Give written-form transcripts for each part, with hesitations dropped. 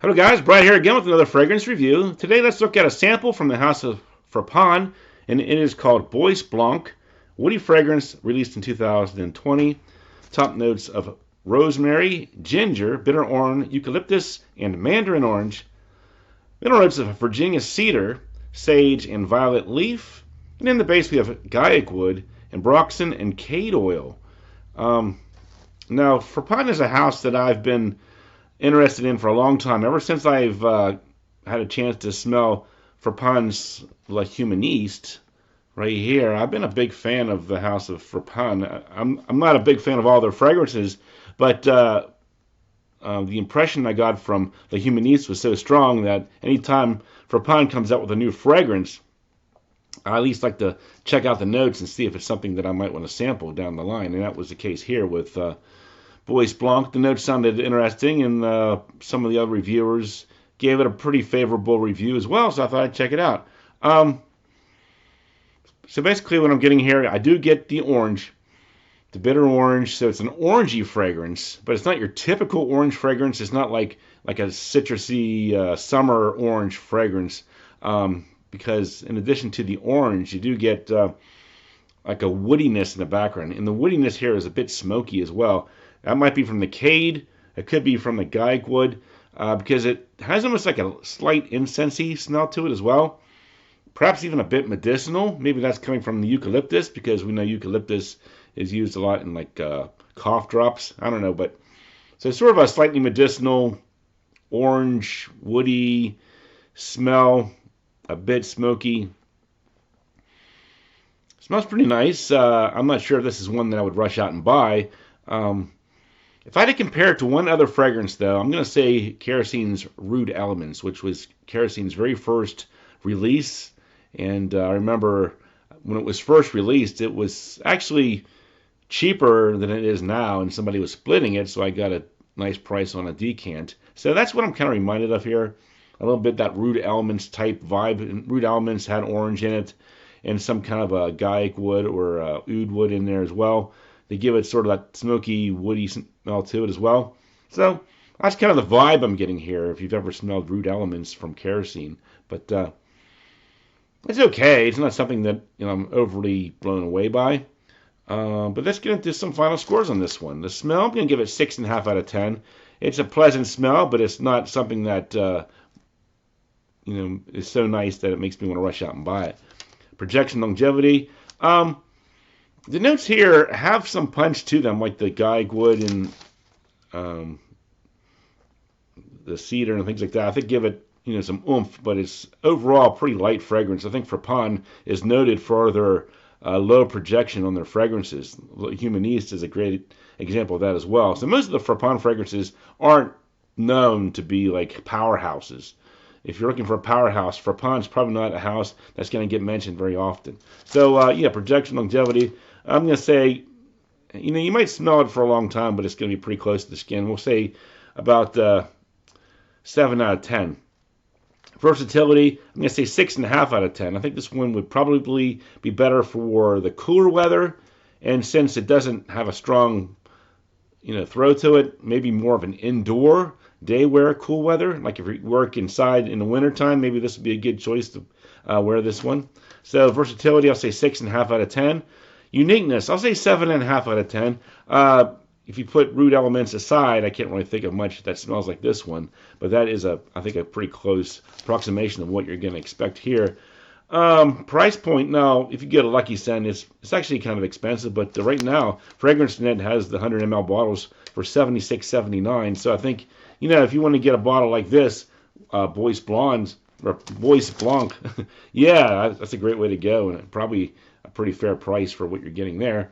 Hello guys, Brian here again with another fragrance review. Today let's look at a sample from the house of Frapin, and it is called Bois Blanc, woody fragrance released in 2020. Top notes of rosemary, ginger, bitter orange, eucalyptus, and mandarin orange. Middle notes of Virginia cedar, sage, and violet leaf. And in the base we have guaiac wood, ambroxan, and cade oil. Now, Frapin is a house that I've been interested in for a long time. Ever since I've had a chance to smell Frapin's La Humaniste right here, I've been a big fan of the house of Frapin. I'm not a big fan of all their fragrances, but the impression I got from La Humaniste was so strong that anytime Frapin comes out with a new fragrance, I at least like to check out the notes and see if it's something that I might want to sample down the line. And that was the case here with Bois Blanc. The notes sounded interesting, and some of the other reviewers gave it a pretty favorable review as well, so I thought I'd check it out. So basically what I'm getting here, I do get the orange, the bitter orange, so it's an orangey fragrance, but it's not your typical orange fragrance. It's not like a citrusy summer orange fragrance, because in addition to the orange, you do get like a woodiness in the background, and the woodiness here is a bit smoky as well. That might be from the cade. It could be from the guaiac wood, because it has almost like a slight incensey smell to it as well. Perhaps even a bit medicinal. Maybe that's coming from the eucalyptus, because we know eucalyptus is used a lot in like cough drops. I don't know, but so it's sort of a slightly medicinal, orange, woody smell, a bit smoky. Smells pretty nice. I'm not sure if this is one that I would rush out and buy. If I had to compare it to one other fragrance, though, I'm going to say Kerosine's Rude Elements, which was Kerosine's very first release. And I remember when it was first released, it was actually cheaper than it is now, and somebody was splitting it, so I got a nice price on a decant. So that's what I'm kind of reminded of here. A little bit that Rude Elements type vibe. And Rude Elements had orange in it, and some kind of a guaiac wood or oud wood in there as well. They give it sort of that smoky, woody smell to it as well. So that's kind of the vibe I'm getting here, if you've ever smelled Rude Elements from Kerosene. But it's okay. It's not something that I'm overly blown away by. But let's get into some final scores on this one. The smell, I'm going to give it 6.5 out of 10. It's a pleasant smell, but it's not something that is so nice that it makes me want to rush out and buy it. Projection longevity. The notes here have some punch to them, like the guaiac wood and the cedar and things like that. I think give it some oomph, but it's overall pretty light fragrance. I think Frapin is noted for their low projection on their fragrances. Humaniste is a great example of that as well. So most of the Frapin fragrances aren't known to be like powerhouses. If you're looking for a powerhouse, Frapin's probably not a house that's going to get mentioned very often. So projection longevity, I'm going to say, you might smell it for a long time, but it's going to be pretty close to the skin. We'll say about 7 out of 10. Versatility, I'm going to say 6.5 out of 10. I think this one would probably be better for the cooler weather, and since it doesn't have a strong throw to it, maybe more of an indoor day wear, cool weather. Like if you work inside in the wintertime, maybe this would be a good choice to wear this one. So versatility, I'll say 6.5 out of 10. Uniqueness, I'll say 7.5 out of 10. If you put Rude Elements aside, I can't really think of much that smells like this one, but that is I think a pretty close approximation of what you're going to expect here. Price point, now, if you get a lucky scent, it's actually kind of expensive, but right now, FragranceNet has the 100 ml bottles for $76.79. So I think, if you want to get a bottle like this, Bois Blanc, yeah, that's a great way to go, and probably a pretty fair price for what you're getting there.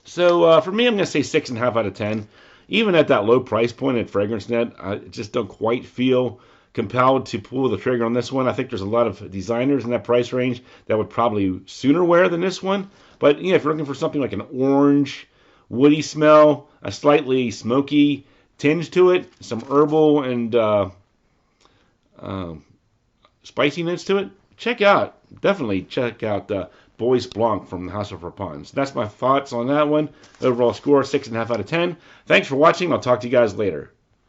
So for me, I'm going to say 6.5 out of 10. Even at that low price point at FragranceNet, I just don't quite feel compelled to pull the trigger on this one. I think there's a lot of designers in that price range that would probably sooner wear than this one. But if you're looking for something like an orange, woody smell, a slightly smoky tinge to it, some herbal and spiciness to it, definitely check out Bois Blanc from the House of Frapin. So that's my thoughts on that one. Overall score, 6.5 out of 10. Thanks for watching. I'll talk to you guys later.